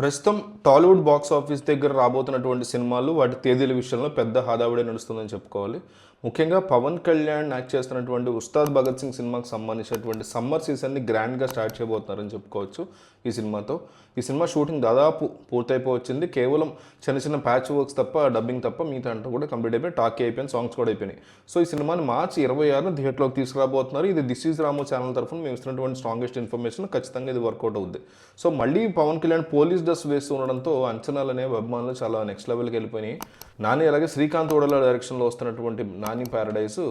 ప్రస్తుతం Tollywood box office దగ్గర రాబోతున్నటువంటి సినిమాలు వాటి తేదీల విషయంలో పెద్ద హడావిడి నడుస్తుందని చెప్పుకోవాలి. ముఖ్యంగా పవన్ కళ్యాణ్ యాక్ట్ చేస్తున్నటువంటి ఉస్తాద్ భగత్ సింగ్ సినిమాకి సంబంధించినటువంటి సమ్మర్ సీజన్ని గ్రాండ్గా స్టార్ట్ చేయబోతున్నారని చెప్పుకోవచ్చు. ఈ సినిమాతో ఈ సినిమా షూటింగ్ దాదాపు పూర్తయిపోవచ్చింది. కేవలం చిన్న చిన్న ప్యాచ్ వర్క్స్ తప్ప, డబ్బింగ్ తప్ప మిగతా అంతా కూడా కంప్లీట్ అయిపోయి, టాకీ అయిపోయింది, సాంగ్స్ కూడా అయిపోయినాయి. సో ఈ సినిమాని మార్చి 26 థియేటర్లోకి తీసుకురాబోతున్నారు. ఇది దిస్ ఈజ్ రాము ఛానల్ తరఫున మేము ఇస్తున్నటువంటి స్ట్రాంగెస్ట్ ఇన్ఫర్మేషన్. ఖచ్చితంగా ఇది వర్కౌట్ అవుద్ది. సో మళ్ళీ పవన్ కళ్యాణ్ పోలీస్ డ్రెస్ వేస్తూ ఉండడంతో అంచనాలు అనేవి అభిమానులు చాలా నెక్స్ట్ లెవెల్కి వెళ్ళిపోయినాయి. నాని అలాగే శ్రీకాంత్ ఓడల డైరెక్షన్లో వస్తున్నటువంటి నాని ప్యారడైస్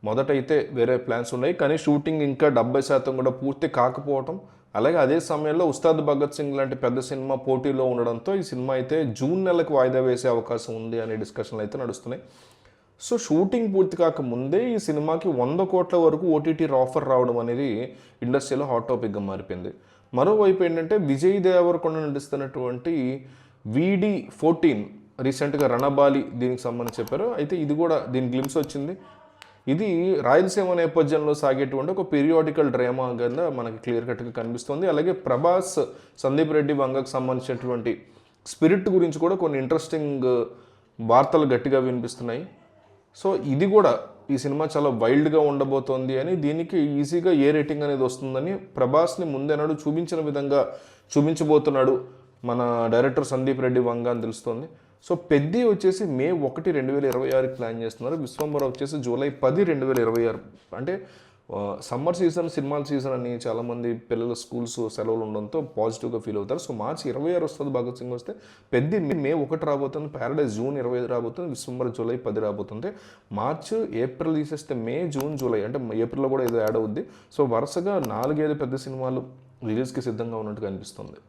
మొదటైతే వేరే ప్లాన్స్ ఉన్నాయి, కానీ షూటింగ్ ఇంకా 70% కూడా పూర్తి కాకపోవటం, అలాగే అదే సమయంలో ఉస్తాద్ భగత్ సింగ్ లాంటి పెద్ద సినిమా పోటీలో ఉండడంతో ఈ సినిమా అయితే జూన్ నెలకు వాయిదా వేసే అవకాశం ఉంది అనే డిస్కషన్లు అయితే నడుస్తున్నాయి. సో షూటింగ్ పూర్తి కాకముందే ఈ సినిమాకి 100 కోట్ల వరకు ఓటీటీ ఆఫర్ రావడం అనేది ఇండస్ట్రీలో హాట్ టాపిక్గా మారిపోయింది. మరోవైపు ఏంటంటే విజయ్ దేవరకొండ నటిస్తున్నటువంటి VD14 రీసెంట్గా రణబాలి దీనికి సంబంధించి చెప్పారు. అయితే ఇది కూడా దీని గ్లిమ్స్ వచ్చింది. ఇది రాయలసీమ నేపథ్యంలో సాగేటువంటి ఒక పీరియాడికల్ డ్రామా కింద మనకి క్లియర్ కట్గా కనిపిస్తుంది. అలాగే ప్రభాస్, సందీప్ రెడ్డి వంగకు సంబంధించినటువంటి స్పిరిట్ గురించి కూడా కొన్ని ఇంట్రెస్టింగ్ వార్తలు గట్టిగా వినిపిస్తున్నాయి. సో ఇది కూడా ఈ సినిమా చాలా వైల్డ్గా ఉండబోతోంది అని, దీనికి ఈజీగా ఏ రేటింగ్ అనేది వస్తుందని ప్రభాస్ని ముందేనాడు చూపించిన విధంగా చూపించబోతున్నాడు మన డైరెక్టర్ సందీప్ రెడ్డి వంగ అని తెలుస్తోంది. సో పెద్ది వచ్చేసి May 1, 2026 ప్లాన్ చేస్తున్నారు. విశ్వంబర వచ్చేసి July 10, 2026. అంటే సమ్మర్ సీజన్, సినిమాల సీజన్ అని చాలామంది పిల్లల స్కూల్స్ సెలవులు ఉండడంతో పాజిటివ్గా ఫీల్ అవుతారు. సో మార్చి 26 వస్తుంది భగత్ సింగ్ వస్తే, పెద్ది May 1 రాబోతుంది, ప్యారడైజ్ June 25 రాబోతుంది, విశ్వంబర July 10 రాబోతుంది. మార్చి, ఏప్రిల్ తీసేస్తే May, June, July అంటే ఏప్రిల్లో కూడా ఏదో యాడ్ అవుద్ది. సో వరుసగా 4-5 పెద్ద సినిమాలు రిలీజ్కి సిద్ధంగా ఉన్నట్టుగా అనిపిస్తుంది.